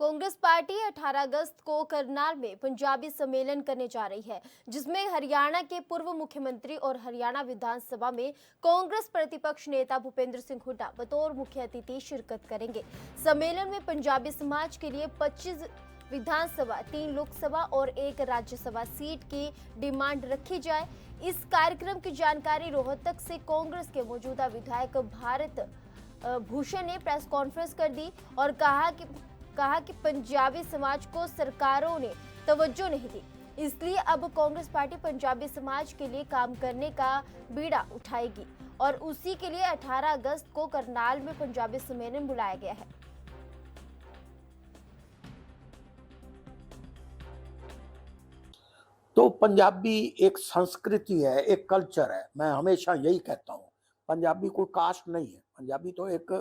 Congress party 18 अगस्त को करनाल में पंजाबी सम्मेलन करने जा रही है, जिसमें हरियाणा के पूर्व मुख्यमंत्री और हरियाणा विधानसभा में कांग्रेस प्रतिपक्ष नेता भूपेंद्र सिंह हुड्डा बतौर मुख्य अतिथि शिरकत करेंगे। सम्मेलन में पंजाबी समाज के लिए 25 विधानसभा, 3 लोकसभा और 1 राज्यसभा सीट की डिमांड रखी जाए। इस कार्यक्रम की जानकारी रोहतक से कांग्रेस के मौजूदा विधायक भारत भूषण ने प्रेस कॉन्फ्रेंस कर दी और कहा कि पंजाबी समाज को सरकारों ने तवज्जो नहीं दी, इसलिए अब कांग्रेस पार्टी पंजाबी समाज के लिए काम करने का बीड़ा उठाएगी और उसी के लिए 18 अगस्त को करनाल में पंजाबी सम्मेलन बुलाया गया है। तो पंजाबी एक संस्कृति है, एक कल्चर है। मैं हमेशा यही कहता हूँ, पंजाबी कोई कास्ट नहीं है। पंजाबी तो एक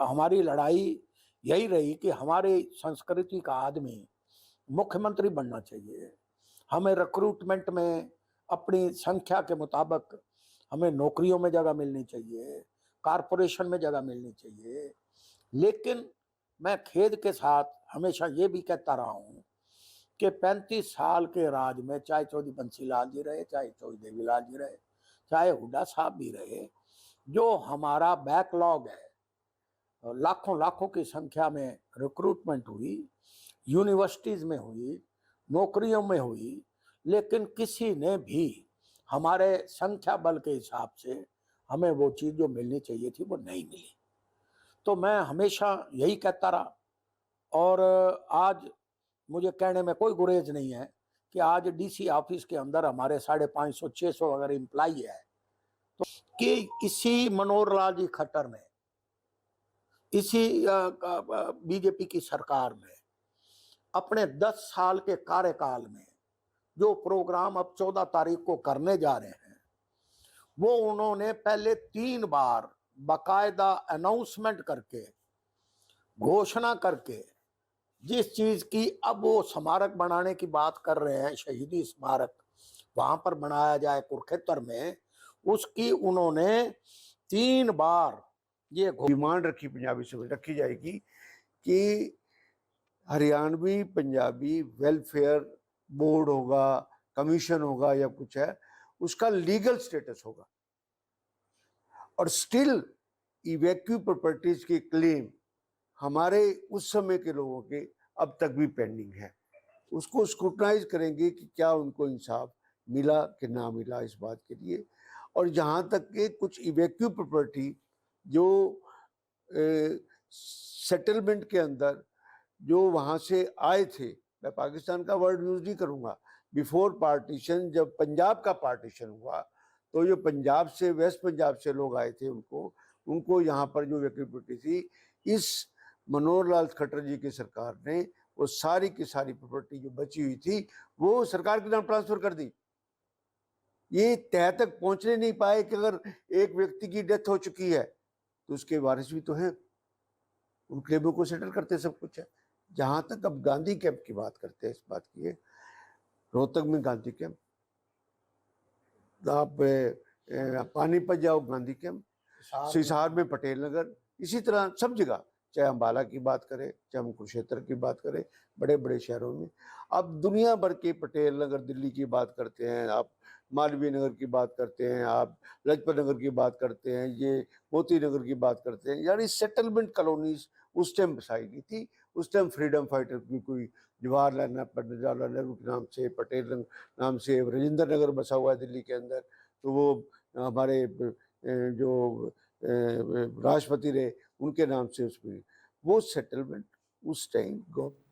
हमारी लड़ाई यही रही कि हमारे संस्कृति का आदमी मुख्यमंत्री बनना चाहिए। हमें रिक्रूटमेंट में अपनी संख्या के मुताबिक हमें नौकरियों में जगह मिलनी चाहिए, कारपोरेशन में जगह मिलनी चाहिए। लेकिन मैं खेद के साथ हमेशा ये भी कहता रहा हूँ कि 35 साल के राज में चाहे चौधरी बंसी लाल जी रहे, चाहे चौधरी देवीलाल जी रहे, चाहे हुड्डा साहब भी रहे, जो हमारा बैकलॉग है, लाखों लाखों की संख्या में रिक्रूटमेंट हुई, यूनिवर्सिटीज में हुई, नौकरियों में हुई, लेकिन किसी ने भी हमारे संख्या बल के हिसाब से हमें वो चीज़ जो मिलनी चाहिए थी वो नहीं मिली। तो मैं हमेशा यही कहता रहा और आज मुझे कहने में कोई गुरेज नहीं है कि आज डीसी ऑफिस के अंदर हमारे 550-600 अगर एम्प्लाई है तो कि इसी मनोहर लाल जी खट्टर ने, इसी बीजेपी की सरकार में अपने 10 साल के कार्यकाल में जो प्रोग्राम अब 14 तारीख को करने जा रहे हैं, वो उन्होंने पहले 3 बार बाकायदा अनाउंसमेंट करके, घोषणा करके, जिस चीज की अब वो स्मारक बनाने की बात कर रहे हैं, शहीदी स्मारक वहां पर बनाया जाए कुरुक्षेत्र में, उसकी उन्होंने 3 बार ये डिमांड रखी, पंजाबी से रखी जाएगी कि हरियाणवी पंजाबी वेलफेयर बोर्ड होगा, कमीशन होगा या कुछ है, उसका लीगल स्टेटस होगा। और स्टिल इवैक्यू प्रॉपर्टीज की क्लेम हमारे उस समय के लोगों के अब तक भी पेंडिंग है। उसको स्क्रूटनाइज करेंगे कि क्या उनको इंसाफ मिला कि ना मिला इस बात के लिए। और जहाँ तक के कुछ इवैक्यू प्रॉपर्टी जो सेटलमेंट के अंदर जो वहाँ से आए थे, मैं पाकिस्तान का वर्ड यूज नहीं करूँगा, बिफोर पार्टीशन जब पंजाब का पार्टीशन हुआ तो जो पंजाब से, वेस्ट पंजाब से लोग आए थे, उनको यहाँ पर जो इवैक्यू प्रॉपर्टी थी, इस मनोहर लाल खट्टर जी की सरकार ने वो सारी की सारी प्रॉपर्टी जो बची हुई थी वो सरकार के नाम ट्रांसफर कर दी। ये तह तक पहुंचने नहीं पाए कि अगर एक व्यक्ति की डेथ हो चुकी है तो उसके वारिस भी तो हैं, उन क्लेमों को सेटल करते सब कुछ है। जहां तक अब गांधी कैंप की बात करते हैं, इस बात की है, रोहतक में गांधी कैंप, आप पानीपत जाओ गांधी कैंप, सिसार में पटेल नगर, इसी तरह सब जगह, चाहे अम्बाला की बात करें, चाहे हम कुरुक्षेत्र की बात करें, बड़े बड़े शहरों में आप दुनिया भर के पटेल नगर दिल्ली की बात करते हैं, आप मालवीय नगर की बात करते हैं, आप लाजपत नगर की बात करते हैं, ये मोती नगर की बात करते हैं। यानी सेटलमेंट कॉलोनीज उस टाइम बसाई गई थी। उस टाइम फ्रीडम फाइटर की कोई जवाहरलाल नेहरू के नाम से, पटेल नाम से राजेंद्र नगर बसा हुआ है दिल्ली के अंदर, तो वो हमारे जो राष्ट्रपति रहे उनके नाम से उसमें वो सेटलमेंट उस टाइम गवर्नमेंट